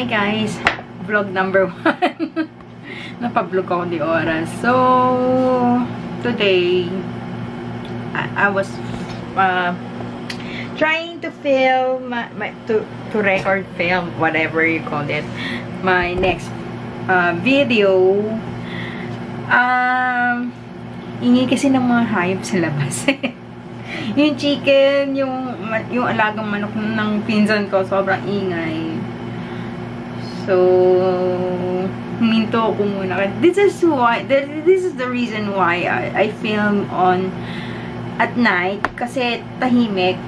Hi guys! Vlog number 1. Napag-vlog ako di oras. So, today, I was trying to film, to record film, whatever you call it, my next video. Ingay kasi ng mga hayop sa labas. Yung chicken, yung alagang manok ng pinsan ko, sobrang ingay. So, huminto ako muna. This is the reason why I film on at night. Kasi tahimik.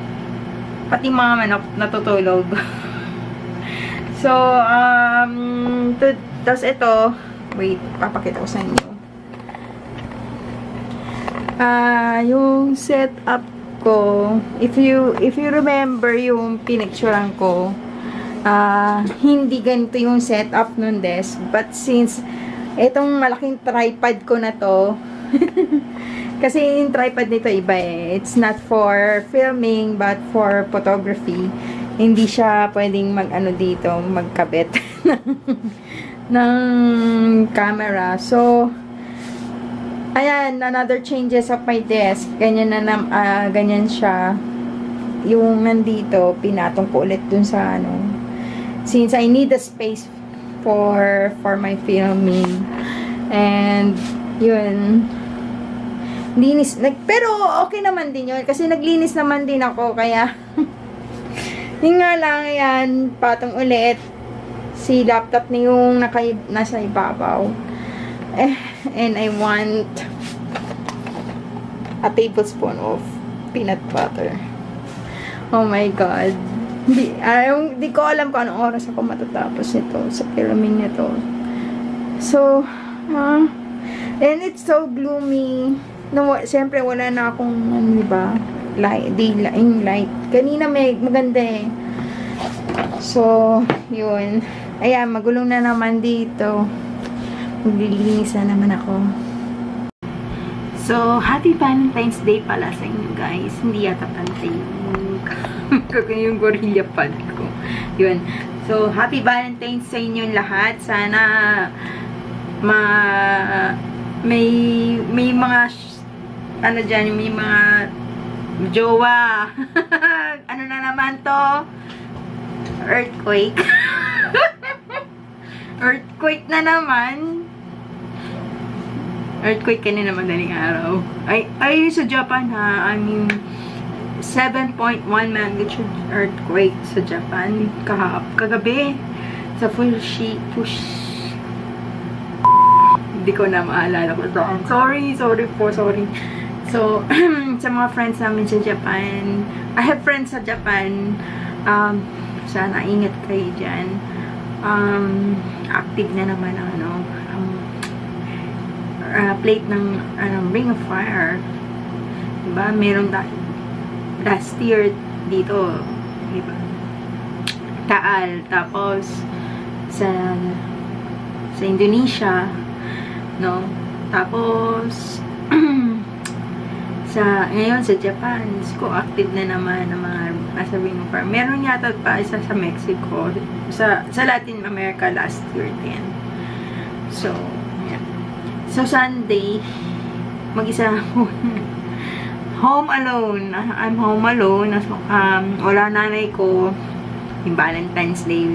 Pati mga manok natutulog. So, tapos ito, wait, papakita ko sa inyo. Yung setup ko, if you remember yung pinicturean ko, hindi ganito yung setup nun desk. But since itong malaking tripod ko na to, kasi yung tripod nito iba eh. It's not for filming, but for photography. Hindi siya pwedeng dito, magkabit ng camera. So, ayan, another changes of my desk. Ganyan ganyan siya. Yung nandito, pinatong ko ulit dun sa since I need a space for my filming. And yun, linis, pero okay naman din yun kasi naglinis naman din ako, kaya yun nga lang, yan, patong ulit si laptop na yung nasa ibabaw. And I want a tablespoon of peanut butter. Oh my god. Di ko alam kung anong oras ako matatapos nito sa filming nito. So, and it's so gloomy. No, siyempre wala na akong diba? Light. Kanina may maganda eh. So, yun. Ayan, magulong na naman dito. Maglilinis na naman ako. So, happy Valentine's Day pala sa inyo guys. Hindi yata pantay yung gorilla pad ko. Yun. So, happy Valentine's sa inyo lahat. Sana may mga dyan, may mga jowa. Ano na naman to? Earthquake. Earthquake na naman. Earthquake kanina madaling araw. Ay sa Japan ha. I mean, 7.1 magnitude earthquake sa Japan. Kagabi. Sa hindi ko na maalala ko doon. Sorry po. So, sa mga friends namin sa Japan, I have friends sa Japan. Sana ingat kayo dyan. Active na naman ang plate ng Ring of Fire. Diba? Meron last year dito. Diba? Taal. Tapos sa Indonesia. No? Tapos ngayon sa Japan, active na naman ng mga nasa Ring of Fire. Meron yata pa isa sa Mexico. Sa Latin America last year din. So, yeah. So, Sunday, mag-isa ako. Home alone. I'm home alone. Wala nanay ko. Yung Valentine's Day.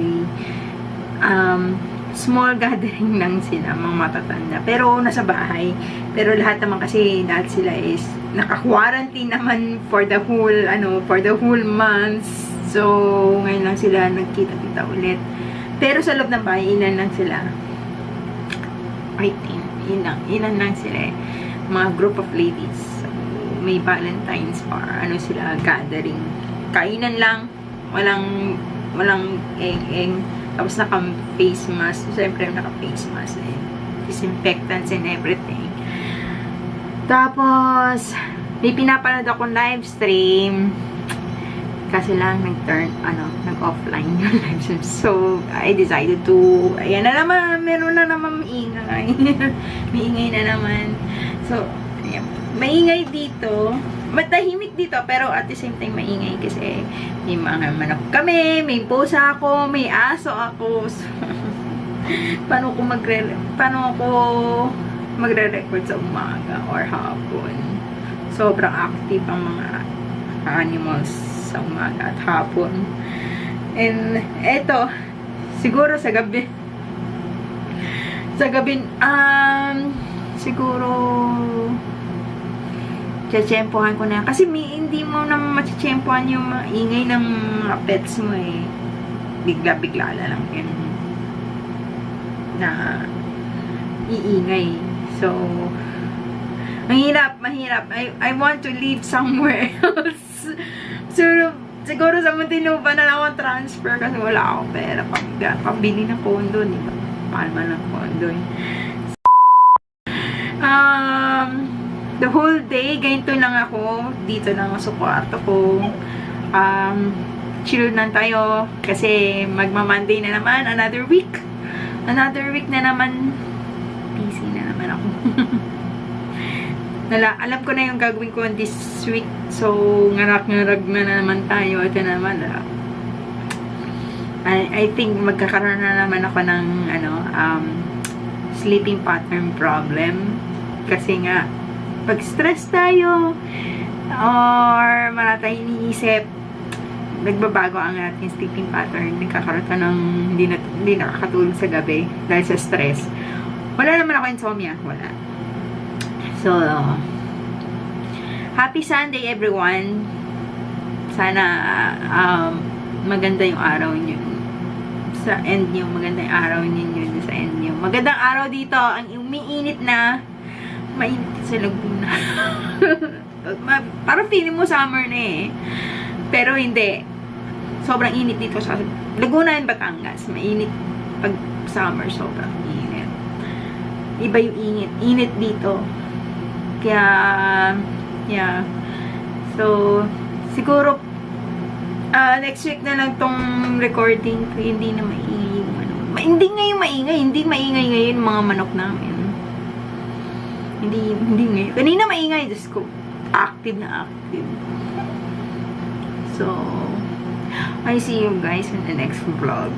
Small gathering lang sila, mga matatanda. Pero nasa bahay. Pero lahat sila is naka-quarantine naman for the whole month. So, ngayon lang sila nagkita-kita ulit. Pero sa loob ng bahay, ilan lang sila. I think, ilan lang sila. Mga group of ladies. So, may Valentine's bar. Sila, gathering. Kainan lang. Walang eng-eng. Tapos naka-face mask. Siyempre, naka-face mask. Disinfectants and everything. Tapos, may pinapanood akong live stream. Kasi lang, nag-offline yung live stream. So, I decided to, ayan na naman, meron na naman maingay. Maingay na naman. So, Ayan. Maingay dito. Matahimik dito, pero at the same time maingay kasi may mga manok kami, may pusa ako, may aso ako. So, paano ako magre-record sa umaga or hapon? Sobrang active ang mga animals sa umaga at hapon. And eto, siguro sa gabi, siguro tsatsyempohan ko na. Kasi hindi mo naman matsyempohan yung mga ingay ng mga pets mo eh. Bigla-bigla na lang yan na iingay. So, mahirap. I want to live somewhere else. Siguro sa Muntinlupa na lang ako transfer kasi wala akong pera pambili ng condo. Di ba? Palma ng condo eh. The whole day, ganito lang ako. Dito lang ako sa kwarto ko. Chill lang tayo. Kasi magma-Monday na naman. Another week na naman. Busy na naman ako. Alam ko na yung gagawin ko this week. So, ngarak-ngarag na naman tayo. Ito naman. I think magkakaroon na naman ako ng sleeping pattern problem. Kasi nga, pag stress tayo or wala tayong iniisip, nagbabago ang ating sleeping pattern. Nagkakaroon ka ng hindi nakakatulog sa gabi dahil sa stress. Wala naman ako insomnia. Wala. So, happy Sunday everyone. Sana maganda yung araw niyo sa end niyo. Maganda yung araw niyo sa end niyo. Magandang araw dito. Ang umiinit na. Mainit sa Laguna. Parang feeling mo summer na eh. Pero hindi. Sobrang init dito sa Laguna and Batangas. Mainit pag summer. Sobrang init. Iba yung init. Init dito. Kaya, yeah. So, siguro, next week na lang tong recording ko. Hindi na maingay yung hindi ngayon maingay. Hindi maingay ngayon mga manok namin. Hindi ngayon. Kanina maingay. Diyos ko. Active na active. So, I see you guys in the next vlog.